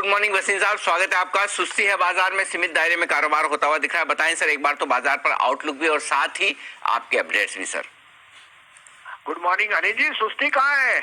Morning Wasim साहब, स्वागत है आपका। सुस्ती है बाजार में, सीमित दायरे में कारोबार होता हुआ दिख रहा है। बताएं सर एक बार तो बाजार पर आउटलुक भी और साथ ही आपके अपडेट्स भी sir. Good morning Anil ji. सुस्ती कहाँ है?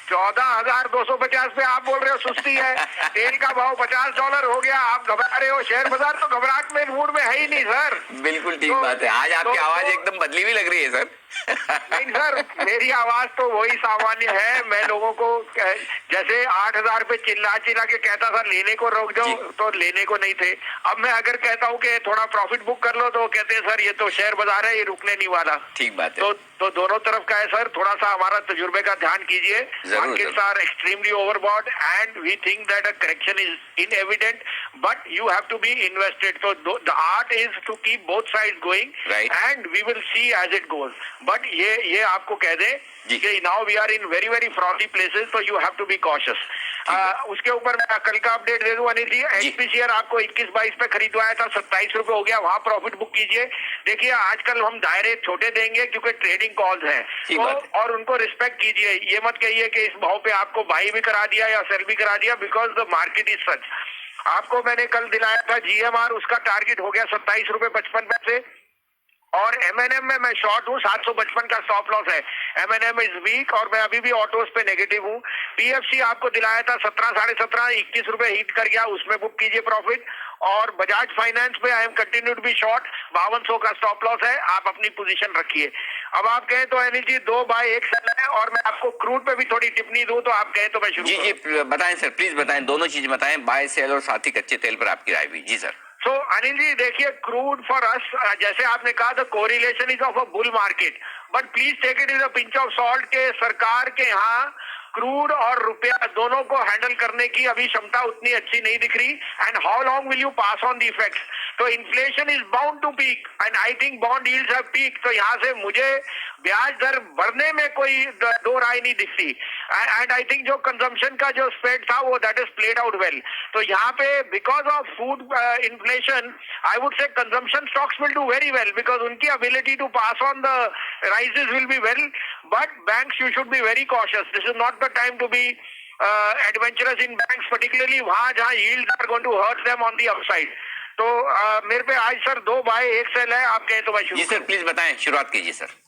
14,250 पे आप बोल रहे हो सुस्ती है। तेल का भाव $50 हो गया, आप घबरा रहे हो। शेयर बाजार तो घबराहट में मूड में है ही नहीं सर। बिल्कुल ठीक बात है। आज आपकी आवाज एकदम बदली हुई लग रही है सर। नहीं सर, मेरी आवाज तो वही सामान्य है। मैं लोगों को जैसे 8,000 पे चिल्ला चिल्ला के कहता था लेने को रोक दो, तो लेने को नहीं थे। अब मैं अगर कहता हूँ कि थोड़ा प्रॉफिट बुक कर लो तो कहते हैं सर ये तो शेयर बाजार है, ये रुकने नहीं वाला। ठीक बात है। तो दोनों तरफ का है सर। थोड़ा सा हमारा तजुर्बे का ध्यान कीजिए। Markets are extremely overbought and we think that a correction is inevitable, but you have to be invested. तो the art is to keep both side going and we will see as it goes. But ये आपको कह दे कि now we are in very very frothy places, तो you have to be cautious. उसके ऊपर मैं कल का अपडेट दे दूं अनिल जी। एचपीसीआर आपको 21-22 पे खरीदवाया था, 27 रुपए हो गया, वहां प्रॉफिट बुक कीजिए। देखिए आजकल हम दायरे छोटे देंगे क्योंकि ट्रेडिंग कॉल्स हैं, तो और उनको रिस्पेक्ट कीजिए। ये मत कहिए कि इस भाव पे आपको बाई भी करा दिया या सेल भी करा दिया, because the market is such. आपको मैंने कल दिलाया था जीएमआर, उसका टारगेट हो गया 27 रुपए 55 पैसे। और एमएनएम में मैं शॉर्ट हूँ, 755 का स्टॉप लॉस है। एमएनएम इज वीक और मैं अभी भी ऑटोस पे नेगेटिव हूँ। पीएफसी आपको दिलाया था 17, 17.5, 21 रुपए हिट कर गया, उसमें बुक कीजिए प्रॉफिट। और बजाज फाइनेंस में I am continue to be short, 5200 का स्टॉप लॉस है, आप अपनी पोजीशन रखिए। अब आप कहें तो अनिल जी 2 बाय 1 सेल है, और मैं आपको क्रूड पे भी थोड़ी टिप्पणी दूं तो आप कहें तो मैं शुरू करूं। जी बताएं सर, प्लीज बताएं, दोनों चीज बताएं, बाय सेल और साथ ही कच्चे तेल पर आपकी राय भी। जी सर। सो अनिल जी देखिए, क्रूड फॉर अस, जैसे आपने कहा the correlation is of a bull market, but please take it is a pinch of salt के सरकार के यहाँ क्रूड और रुपया दोनों को हैंडल करने की अभी क्षमता उतनी अच्छी नहीं दिख रही। And how long will you pass on the effects? तो inflation is bound to peak and I think bond yields have peak. तो यहाँ से मुझे ब्याज दर बढ़ने में कोई दो राय नहीं दिखती। एंड आई थिंक जो कंजम्पशन का जो स्प्रेड था वो that is played out well. तो यहाँ पे because of food inflation I would say consumption stocks will do very well, because उनकी ability to pass on the rises will be well. But banks you should be very cautious. This is not the time to be adventurous in banks, particularly वहां जहां yields are going to hurt them on the upside। तो मेरे पे आज sir 2 bye 1 cell है, आप कहें तो मैं शुरू। जी सर प्लीज बताएं, शुरुआत कीजिए सर।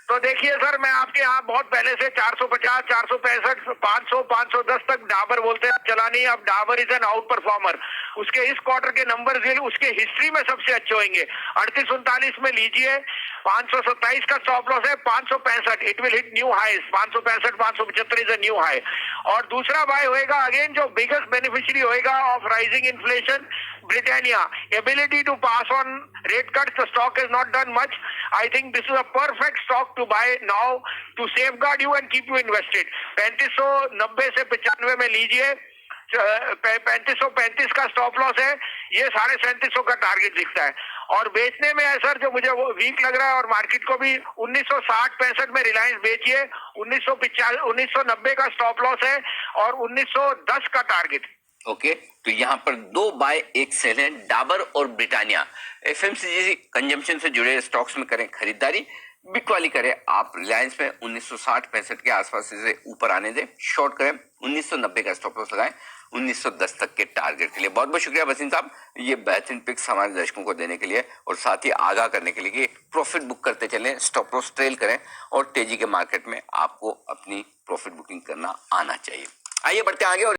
तो देखिए सर, मैं आपके यहाँ बहुत पहले से 450, 465, 500, 510 तक डाबर बोलते हैं, चला नहीं। अब Dabur is an out performer. उसके इस क्वार्टर के नंबर उसके हिस्ट्री में सबसे अच्छे होंगे। 38-39 में लीजिए, 527 का स्टॉप लॉस है, 565 it will hit new high, 565, 575 is a new high. और दूसरा बाय होएगा अगेन जो बिगेस्ट बेनिफिशियरी होएगा of rising inflation, Britannia. Ability to pass on rate cuts, the stock has not done much. I think this is a perfect stock to buy now to safeguard you and keep you invested. 3590 से 95 में लीजिए, 3535 का stop loss है, ये 3750 का target दिखता है। और बेचने में है सर, जो मुझे वो वीक लग रहा है और मार्केट को भी 1960-65 में रिलायंस बेचिए, 1990 का स्टॉप लॉस है और 1910 का टारगेट। ओके तो यहाँ पर 2 बाय 1 सेल है। डाबर और ब्रिटानिया एफएमसीजी कंजम्पशन से जुड़े स्टॉक्स में करें खरीदारी, बिक वाली करें आप रिलायंस में 1960-65 के आसपास से ऊपर आने दें, शॉर्ट करें 1990 का स्टॉप लॉस लगाएं 1910 तक के टारगेट के लिए। बहुत बहुत शुक्रिया वसीम साहब, ये बेहतरीन पिक्स हमारे दर्शकों को देने के लिए और साथ ही आगाह करने के लिए कि प्रॉफिट बुक करते चलें, स्टॉप लॉस ट्रेल करें और तेजी के मार्केट में आपको अपनी प्रॉफिट बुकिंग करना आना चाहिए। आइए बढ़ते आगे और